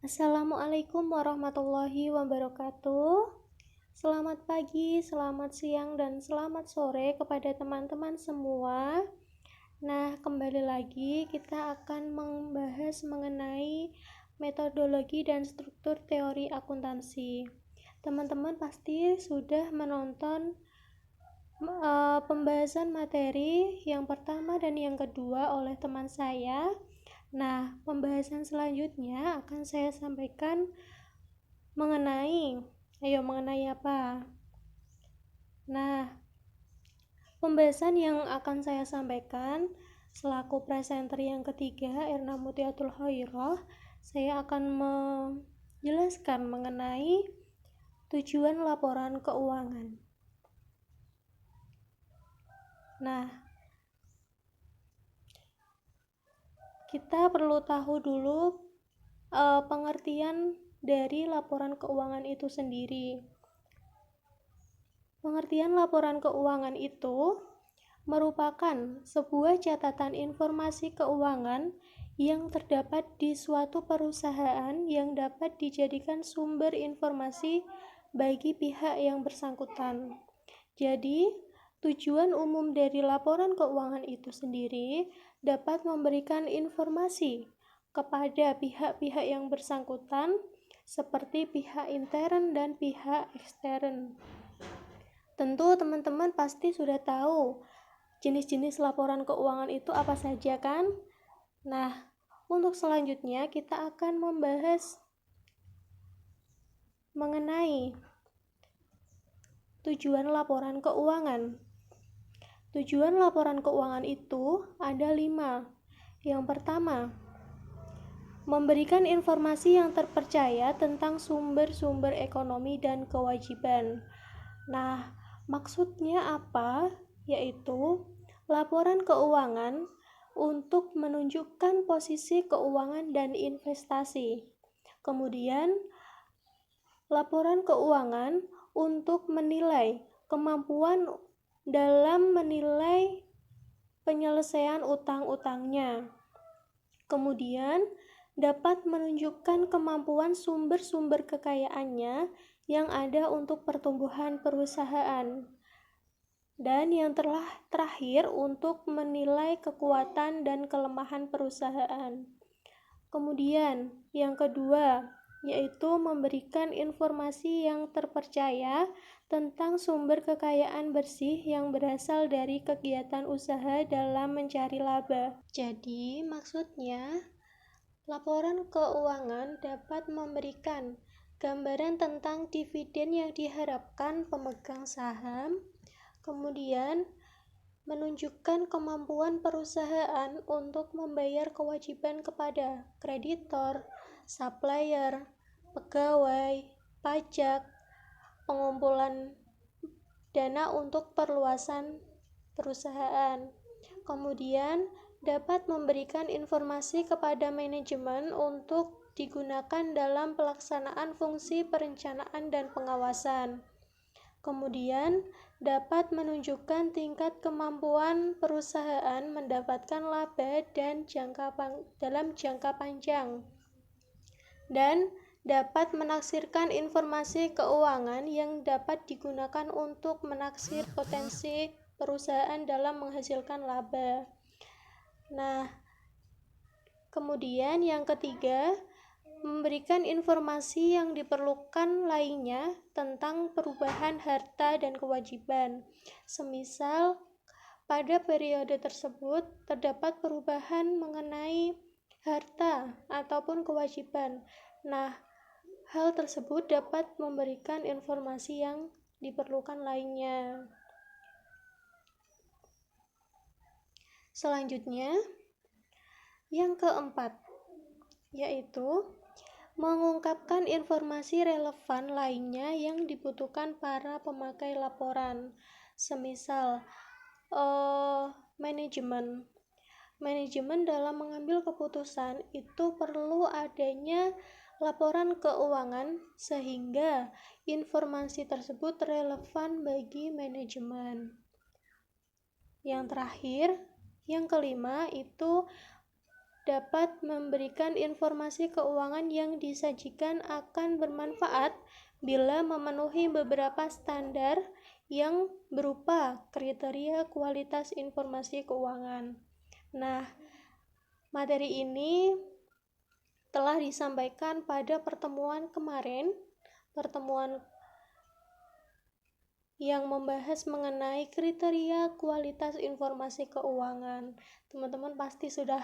Assalamualaikum warahmatullahi wabarakatuh. Selamat pagi, selamat siang, dan selamat sore kepada teman-teman semua. Nah, kembali lagi kita akan membahas mengenai metodologi dan struktur teori akuntansi. Teman-teman pasti sudah menonton pembahasan materi yang pertama dan yang kedua oleh teman saya. Nah, pembahasan selanjutnya akan saya sampaikan mengenai apa? Nah, pembahasan yang akan saya sampaikan selaku presenter yang ketiga, Erna Mutiatul Khairah, saya akan menjelaskan mengenai tujuan laporan keuangan. Nah, kita perlu tahu dulu pengertian dari laporan keuangan itu sendiri. Pengertian laporan keuangan itu merupakan sebuah catatan informasi keuangan yang terdapat di suatu perusahaan yang dapat dijadikan sumber informasi bagi pihak yang bersangkutan. Jadi, tujuan umum dari laporan keuangan itu sendiri dapat memberikan informasi kepada pihak-pihak yang bersangkutan seperti pihak intern dan pihak ekstern. Tentu teman-teman pasti sudah tahu jenis-jenis laporan keuangan itu apa saja kan? Nah, untuk selanjutnya kita akan membahas mengenai tujuan laporan keuangan. Tujuan laporan keuangan itu ada 5. Yang pertama, memberikan informasi yang terpercaya tentang sumber-sumber ekonomi dan kewajiban. Nah, maksudnya apa? Yaitu laporan keuangan untuk menunjukkan posisi keuangan dan investasi. Kemudian, laporan keuangan untuk menilai kemampuan dalam menilai penyelesaian utang-utangnya. Kemudian, dapat menunjukkan kemampuan sumber-sumber kekayaannya yang ada untuk pertumbuhan perusahaan. Dan yang terakhir untuk menilai kekuatan dan kelemahan perusahaan. Kemudian, yang kedua, yaitu memberikan informasi yang terpercaya tentang sumber kekayaan bersih yang berasal dari kegiatan usaha dalam mencari laba. Jadi, maksudnya, laporan keuangan dapat memberikan gambaran tentang dividen yang diharapkan pemegang saham, kemudian menunjukkan kemampuan perusahaan untuk membayar kewajiban kepada kreditor, supplier, pegawai, pajak, pengumpulan dana untuk perluasan perusahaan. Kemudian dapat memberikan informasi kepada manajemen untuk digunakan dalam pelaksanaan fungsi perencanaan dan pengawasan. Kemudian dapat menunjukkan tingkat kemampuan perusahaan mendapatkan laba dan dalam jangka panjang. Dan dapat menaksirkan informasi keuangan yang dapat digunakan untuk menaksir potensi perusahaan dalam menghasilkan laba. Nah, kemudian yang ketiga, memberikan informasi yang diperlukan lainnya tentang perubahan harta dan kewajiban. Semisal pada periode tersebut terdapat perubahan mengenai harta ataupun kewajiban. Nah, hal tersebut dapat memberikan informasi yang diperlukan lainnya. Selanjutnya, yang keempat, yaitu mengungkapkan informasi relevan lainnya yang dibutuhkan para pemakai laporan. Semisal manajemen dalam mengambil keputusan itu perlu adanya laporan keuangan sehingga informasi tersebut relevan bagi manajemen. Yang terakhir, yang kelima itu dapat memberikan informasi keuangan yang disajikan akan bermanfaat bila memenuhi beberapa standar yang berupa kriteria kualitas informasi keuangan. Nah, materi ini telah disampaikan pada pertemuan kemarin, pertemuan yang membahas mengenai kriteria kualitas informasi keuangan. Teman-teman pasti sudah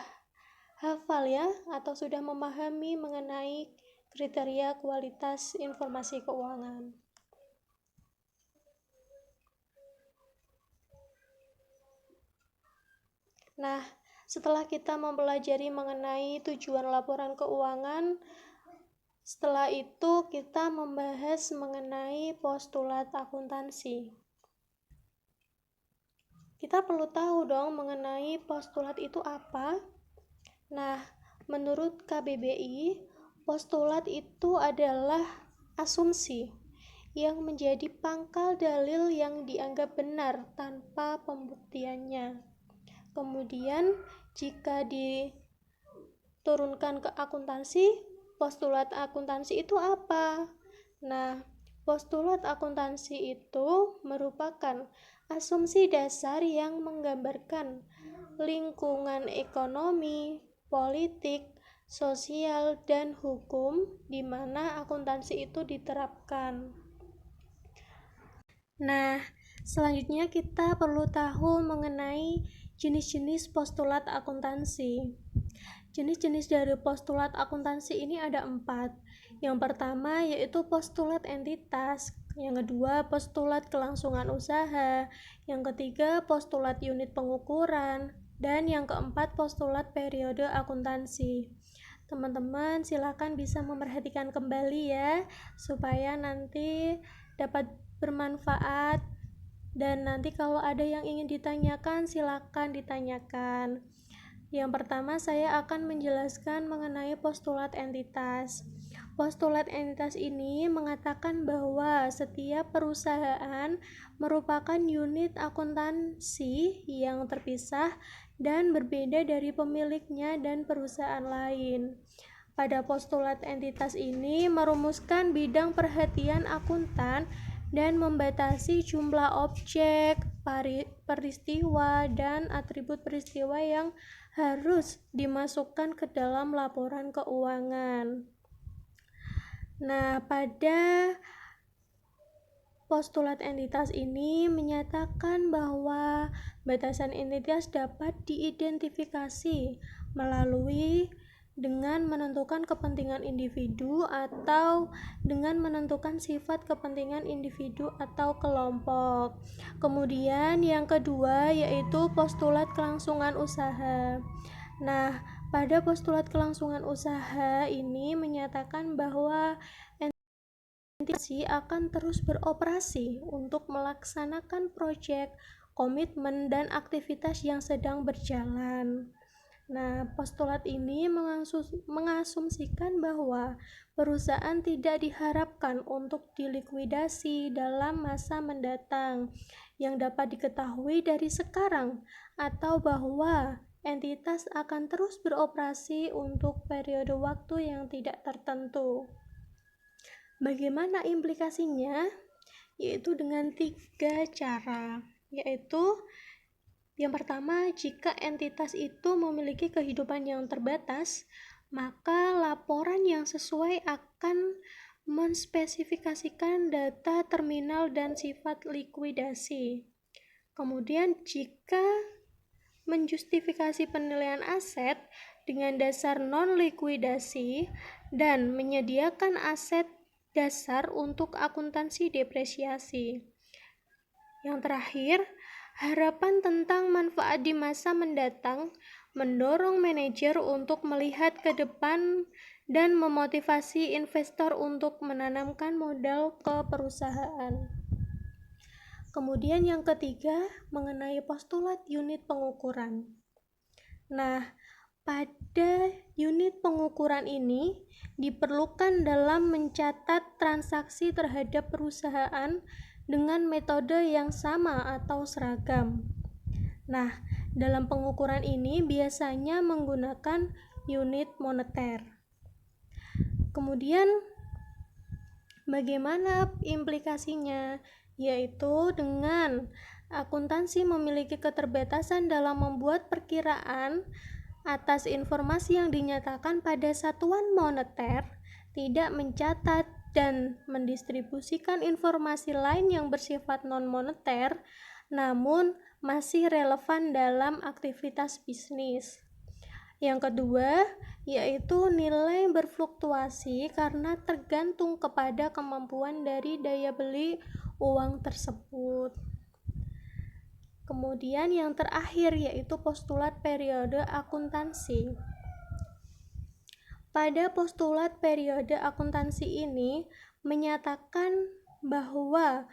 hafal ya, atau sudah memahami mengenai kriteria kualitas informasi keuangan. Nah, setelah kita mempelajari mengenai tujuan laporan keuangan, setelah itu kita membahas mengenai postulat akuntansi. Kita perlu tahu dong mengenai postulat itu apa. Nah, menurut KBBI, postulat itu adalah asumsi yang menjadi pangkal dalil yang dianggap benar tanpa pembuktiannya. Kemudian, jika diturunkan ke akuntansi, postulat akuntansi itu apa? Nah, postulat akuntansi itu merupakan asumsi dasar yang menggambarkan lingkungan ekonomi, politik, sosial, dan hukum di mana akuntansi itu diterapkan. Nah, selanjutnya kita perlu tahu mengenai jenis-jenis postulat akuntansi. Jenis-jenis dari postulat akuntansi ini ada 4. Yang pertama yaitu postulat entitas, yang kedua postulat kelangsungan usaha, yang ketiga postulat unit pengukuran, dan yang keempat postulat periode akuntansi. Teman-teman silakan bisa memperhatikan kembali ya, supaya nanti dapat bermanfaat, dan nanti kalau ada yang ingin ditanyakan silakan ditanyakan. Yang pertama saya akan menjelaskan mengenai postulat entitas. Postulat entitas ini mengatakan bahwa setiap perusahaan merupakan unit akuntansi yang terpisah dan berbeda dari pemiliknya dan perusahaan lain. Pada postulat entitas ini merumuskan bidang perhatian akuntan dan membatasi jumlah objek, peristiwa, dan atribut peristiwa yang harus dimasukkan ke dalam laporan keuangan. Nah, pada postulat entitas ini menyatakan bahwa batasan entitas dapat diidentifikasi melalui dengan menentukan kepentingan individu atau dengan menentukan sifat kepentingan individu atau kelompok. Kemudian yang kedua yaitu postulat kelangsungan usaha. Nah, pada postulat kelangsungan usaha ini menyatakan bahwa entitas akan terus beroperasi untuk melaksanakan proyek, komitmen, dan aktivitas yang sedang berjalan. Nah, postulat ini mengasumsikan bahwa perusahaan tidak diharapkan untuk dilikuidasi dalam masa mendatang yang dapat diketahui dari sekarang, atau bahwa entitas akan terus beroperasi untuk periode waktu yang tidak tertentu. Bagaimana implikasinya? Yaitu dengan 3 cara, yaitu yang pertama, jika entitas itu memiliki kehidupan yang terbatas, maka laporan yang sesuai akan menspesifikasikan data terminal dan sifat likuidasi. Kemudian, jika menjustifikasi penilaian aset dengan dasar non-likuidasi dan menyediakan aset dasar untuk akuntansi depresiasi. Yang terakhir, harapan tentang manfaat di masa mendatang mendorong manajer untuk melihat ke depan dan memotivasi investor untuk menanamkan modal ke perusahaan. Kemudian yang ketiga, mengenai postulat unit pengukuran. Nah, pada unit pengukuran ini diperlukan dalam mencatat transaksi terhadap perusahaan dengan metode yang sama atau seragam. Nah, dalam pengukuran ini biasanya menggunakan unit moneter. Kemudian bagaimana implikasinya? Yaitu dengan akuntansi memiliki keterbatasan dalam membuat perkiraan atas informasi yang dinyatakan pada satuan moneter, tidak mencatat dan mendistribusikan informasi lain yang bersifat non-moneter, namun masih relevan dalam aktivitas bisnis. Yang kedua, yaitu nilai berfluktuasi karena tergantung kepada kemampuan dari daya beli uang tersebut. Kemudian yang terakhir yaitu postulat periode akuntansi. Pada postulat periode akuntansi ini menyatakan bahwa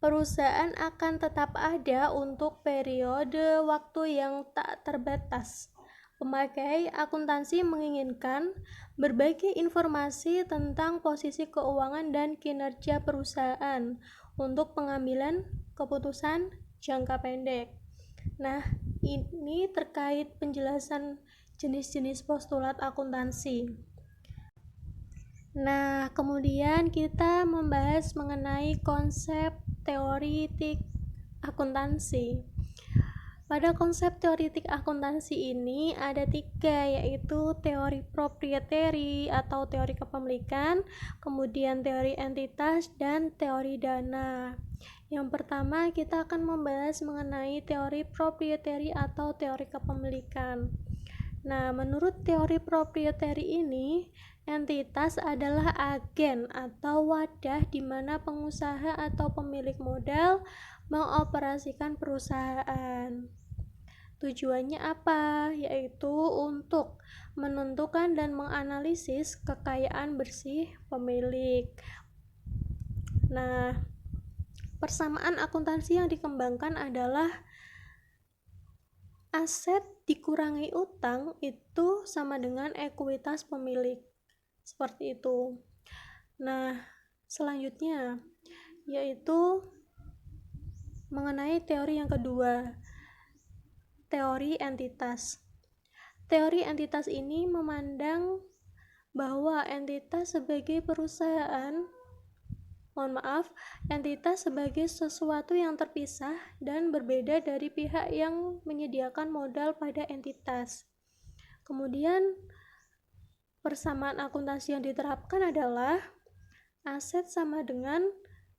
perusahaan akan tetap ada untuk periode waktu yang tak terbatas. Pemakai akuntansi menginginkan berbagai informasi tentang posisi keuangan dan kinerja perusahaan untuk pengambilan keputusan jangka pendek. Nah, ini terkait penjelasan jenis-jenis postulat akuntansi. Nah, kemudian kita membahas mengenai konsep teoritik akuntansi. Pada konsep teoritik akuntansi ini ada 3, yaitu teori proprietary atau teori kepemilikan, kemudian teori entitas, dan teori dana. Yang pertama kita akan membahas mengenai teori proprietary atau teori kepemilikan. Nah, menurut teori proprietary ini, entitas adalah agen atau wadah di mana pengusaha atau pemilik modal mengoperasikan perusahaan. Tujuannya apa? Yaitu untuk menentukan dan menganalisis kekayaan bersih pemilik. Nah, persamaan akuntansi yang dikembangkan adalah aset dikurangi utang itu sama dengan ekuitas pemilik. Seperti itu. Nah, selanjutnya yaitu mengenai teori yang kedua, teori entitas. Teori entitas ini memandang bahwa entitas sebagai entitas sebagai sesuatu yang terpisah dan berbeda dari pihak yang menyediakan modal pada entitas. Kemudian persamaan akuntansi yang diterapkan adalah aset sama dengan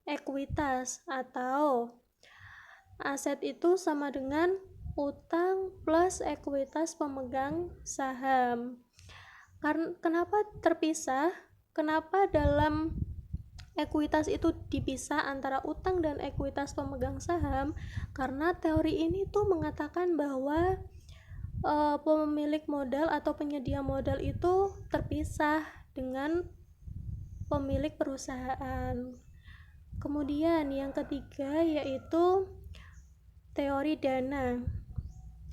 ekuitas, atau aset itu sama dengan utang plus ekuitas pemegang saham. Kenapa terpisah? Kenapa dalam ekuitas itu dipisah antara utang dan ekuitas pemegang saham? Karena teori ini tuh mengatakan bahwa pemilik modal atau penyedia modal itu terpisah dengan pemilik perusahaan. Kemudian yang ketiga yaitu teori dana.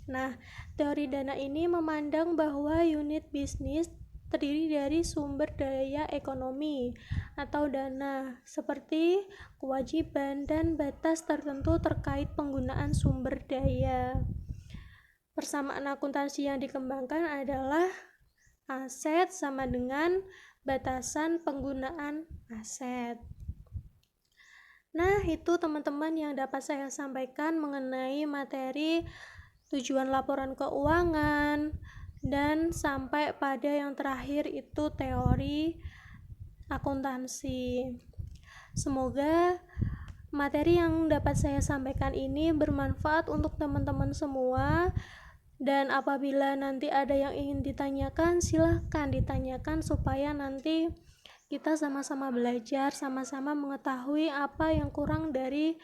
Nah, teori dana ini memandang bahwa unit bisnis terdiri dari sumber daya ekonomi atau dana, seperti kewajiban dan batas tertentu terkait penggunaan sumber daya. Persamaan akuntansi yang dikembangkan adalah aset sama dengan batasan penggunaan aset. Nah, itu teman-teman yang dapat saya sampaikan mengenai materi tujuan laporan keuangan, dan sampai pada yang terakhir itu teori akuntansi. Semoga materi yang dapat saya sampaikan ini bermanfaat untuk teman-teman semua, dan apabila nanti ada yang ingin ditanyakan, silahkan ditanyakan supaya nanti kita sama-sama belajar, sama-sama mengetahui apa yang kurang dari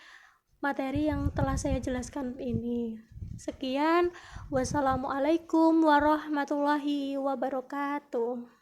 materi yang telah saya jelaskan ini. Sekian, wassalamualaikum warahmatullahi wabarakatuh.